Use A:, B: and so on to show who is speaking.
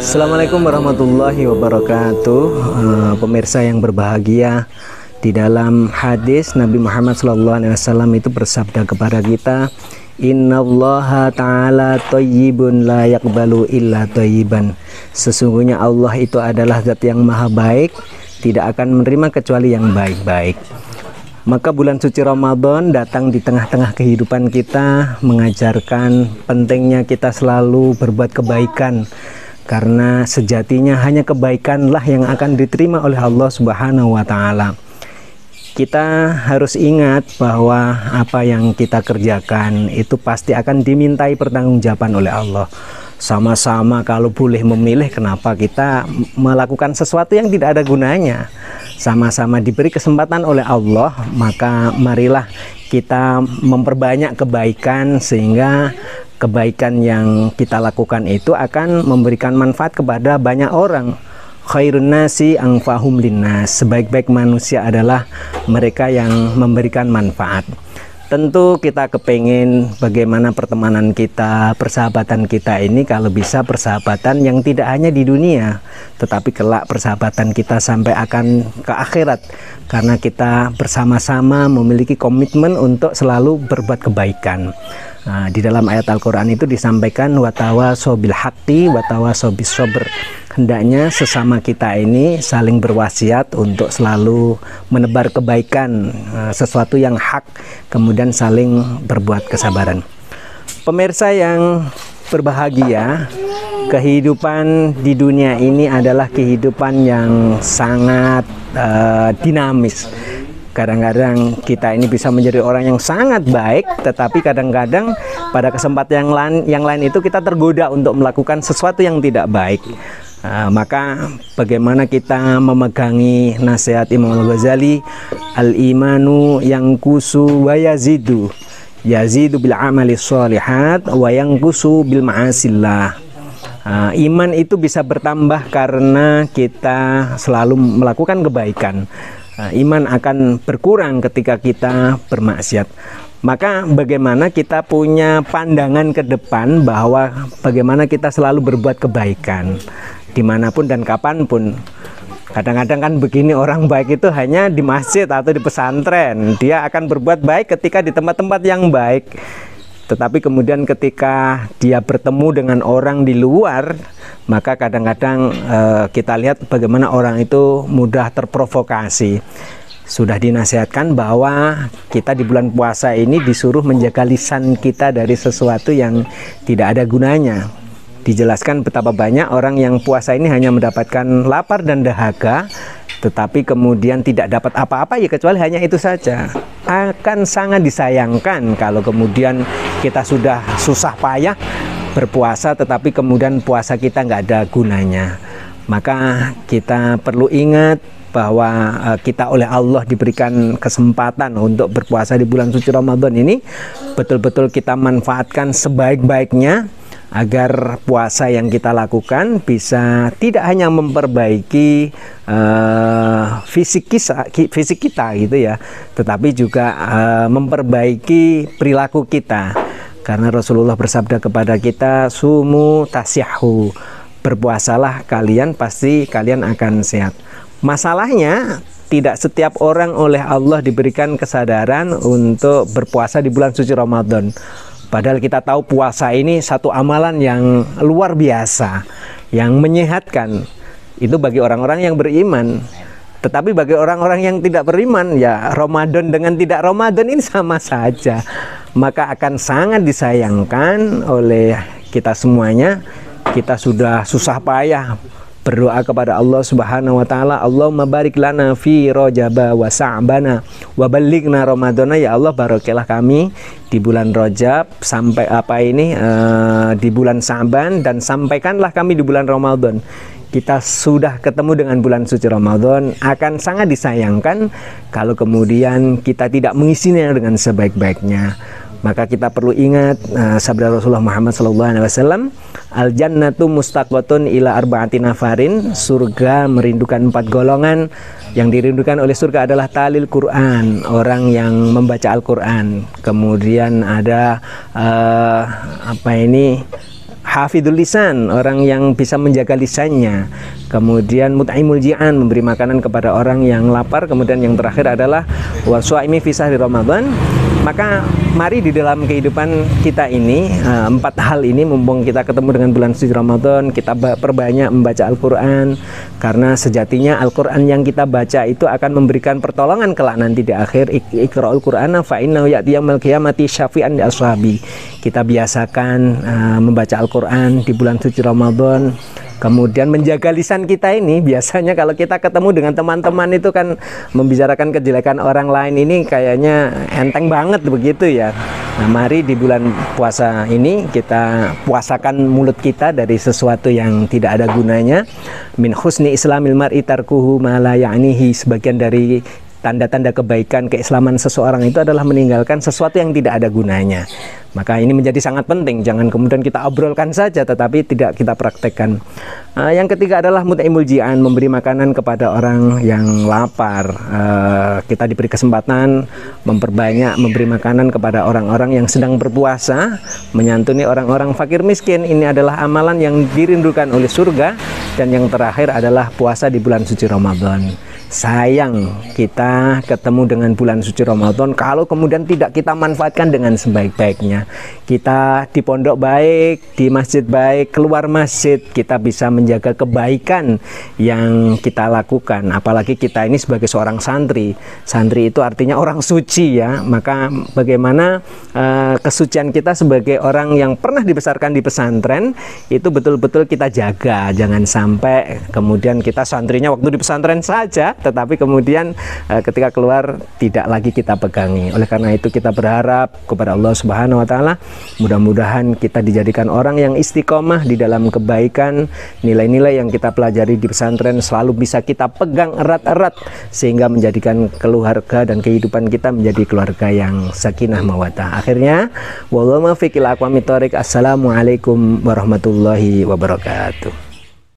A: Assalamualaikum warahmatullahi wabarakatuh. Pemirsa yang berbahagia, di dalam hadis Nabi Muhammad SAW itu bersabda kepada kita, Innallaha ta'ala thayyibun la yaqbalu illa thayyiban. Sesungguhnya Allah itu adalah zat yang maha baik, tidak akan menerima kecuali yang baik-baik. Maka bulan suci Ramadan datang di tengah-tengah kehidupan kita, mengajarkan pentingnya kita selalu berbuat kebaikan, karena sejatinya hanya kebaikanlah yang akan diterima oleh Allah Subhanahu wa Ta'ala. Kita harus ingat bahwa apa yang kita kerjakan itu pasti akan dimintai pertanggungjawaban oleh Allah. Sama-sama kalau boleh memilih, kenapa kita melakukan sesuatu yang tidak ada gunanya? Sama-sama diberi kesempatan oleh Allah, maka marilah kita memperbanyak kebaikan, sehingga kebaikan yang kita lakukan itu akan memberikan manfaat kepada banyak orang. Khairun nasi anfa'uhum linnas. Sebaik-baik manusia adalah mereka yang memberikan manfaat. Tentu kita kepengen bagaimana pertemanan kita, persahabatan kita ini kalau bisa persahabatan yang tidak hanya di dunia, tetapi kelak persahabatan kita sampai akan ke akhirat, karena kita bersama-sama memiliki komitmen untuk selalu berbuat kebaikan. Di dalam ayat Al-Quran itu disampaikan watawasaw bil haqqi watawasaw bis sabr. Hendaknya sesama kita ini saling berwasiat untuk selalu menebar kebaikan, sesuatu yang hak, kemudian saling berbuat kesabaran. Pemirsa yang berbahagia, kehidupan di dunia ini adalah kehidupan yang sangat dinamis. Kadang-kadang kita ini bisa menjadi orang yang sangat baik, tetapi kadang-kadang pada kesempatan yang lain itu kita tergoda untuk melakukan sesuatu yang tidak baik. Maka bagaimana kita memegangi nasihat Imam Al-Ghazali, al-imanu yanqusu wa yazidu, yazidu bil amali sholihat wa yanqusu bil ma'asillah. Iman itu bisa bertambah karena kita selalu melakukan kebaikan. Iman akan berkurang ketika kita bermaksiat. Maka bagaimana kita punya pandangan ke depan bahwa bagaimana kita selalu berbuat kebaikan dimanapun dan kapanpun. Kadang-kadang kan begini, orang baik itu hanya di masjid atau di pesantren. Dia akan berbuat baik ketika di tempat-tempat yang baik. Tetapi kemudian ketika dia bertemu dengan orang di luar, maka kadang-kadang kita lihat bagaimana orang itu mudah terprovokasi. Sudah dinasihatkan bahwa kita di bulan puasa ini disuruh menjaga lisan kita dari sesuatu yang tidak ada gunanya. Dijelaskan betapa banyak orang yang puasa ini hanya mendapatkan lapar dan dahaga, tetapi kemudian tidak dapat apa-apa ya kecuali hanya itu saja. Akan sangat disayangkan kalau kemudian kita sudah susah payah berpuasa, tetapi kemudian puasa kita nggak ada gunanya. Maka kita perlu ingat bahwa kita oleh Allah diberikan kesempatan untuk berpuasa di bulan suci Ramadan ini, betul-betul kita manfaatkan sebaik-baiknya, agar puasa yang kita lakukan bisa tidak hanya memperbaiki fisik kita gitu ya, tetapi juga memperbaiki perilaku kita. Karena Rasulullah bersabda kepada kita, sumu tasyahu, berpuasalah kalian, pasti kalian akan sehat. Masalahnya tidak setiap orang oleh Allah diberikan kesadaran untuk berpuasa di bulan suci Ramadan. Padahal kita tahu puasa ini satu amalan yang luar biasa, yang menyehatkan. Itu bagi orang-orang yang beriman. Tetapi bagi orang-orang yang tidak beriman, ya Ramadan dengan tidak Ramadan ini sama saja. Maka akan sangat disayangkan oleh kita semuanya. Kita sudah susah payah berdoa kepada Allah Subhanahu wa Ta'ala, Allahumma barik lana fi Rajaba wa Sa'bana wa ballighna Ramadana. Ya Allah, barokelah kami di bulan Rajab sampai di bulan Sa'ban, dan sampaikanlah kami di bulan Ramadan. Kita sudah ketemu dengan bulan suci Ramadan, akan sangat disayangkan kalau kemudian kita tidak mengisinya dengan sebaik-baiknya. Maka kita perlu ingat sabda Rasulullah Muhammad SAW, al-jannatu mustaqbatun ila arba'ati nafarin, surga merindukan 4 golongan. Yang dirindukan oleh surga adalah talil Quran, orang yang membaca Al-Quran. Kemudian ada hafidul lisan, orang yang bisa menjaga lisannya. Kemudian mut'imul ji'an, memberi makanan kepada orang yang lapar. Kemudian yang terakhir adalah waswaimi fi sahri Ramadan. Maka mari di dalam kehidupan kita ini, 4 hal ini, mumpung kita ketemu dengan bulan suci Ramadan, kita perbanyak membaca Al-Quran, karena sejatinya Al-Quran yang kita baca itu akan memberikan pertolongan kelak nanti di akhir. Iqra'ul Qur'ana fa innahu ya'ti yaumil qiyamati syafi'an li ashabi. Kita biasakan membaca Al-Quran di bulan suci Ramadan. Kemudian menjaga lisan kita ini, biasanya kalau kita ketemu dengan teman-teman itu kan membicarakan kejelekan orang lain, ini kayaknya enteng banget begitu ya. Nah, mari di bulan puasa ini kita puasakan mulut kita dari sesuatu yang tidak ada gunanya. Min husni islamil mar'i tarkuhu ma la ya'nihi. Sebagian dari tanda-tanda kebaikan keislaman seseorang itu adalah meninggalkan sesuatu yang tidak ada gunanya. Maka ini menjadi sangat penting, jangan kemudian kita obrolkan saja tetapi tidak kita praktekkan. Yang ketiga adalah mut'imul ji'an, memberi makanan kepada orang yang lapar. Kita diberi kesempatan memperbanyak memberi makanan kepada orang-orang yang sedang berpuasa, menyantuni orang-orang fakir miskin. Ini adalah amalan yang dirindukan oleh surga. Dan yang terakhir adalah puasa di bulan suci Ramadan. Sayang kita ketemu dengan bulan suci Ramadan kalau kemudian tidak kita manfaatkan dengan sebaik-baiknya. Kita di pondok baik, di masjid baik, keluar masjid kita bisa menjaga kebaikan yang kita lakukan. Apalagi kita ini sebagai seorang santri. Santri itu artinya orang suci ya. Maka bagaimana kesucian kita sebagai orang yang pernah dibesarkan di pesantren itu betul-betul kita jaga. Jangan sampai kemudian kita santrinya waktu di pesantren saja, tetapi kemudian ketika keluar tidak lagi kita pegangi. Oleh karena itu kita berharap kepada Allah Subhanahu wa taala, mudah-mudahan kita dijadikan orang yang istiqomah di dalam kebaikan. Nilai-nilai yang kita pelajari di pesantren selalu bisa kita pegang erat-erat sehingga menjadikan keluarga dan kehidupan kita menjadi keluarga yang sakinah mawaddah. Akhirnya wallahu muwaffiq ila aqwamit thoriq. Assalamualaikum warahmatullahi wabarakatuh.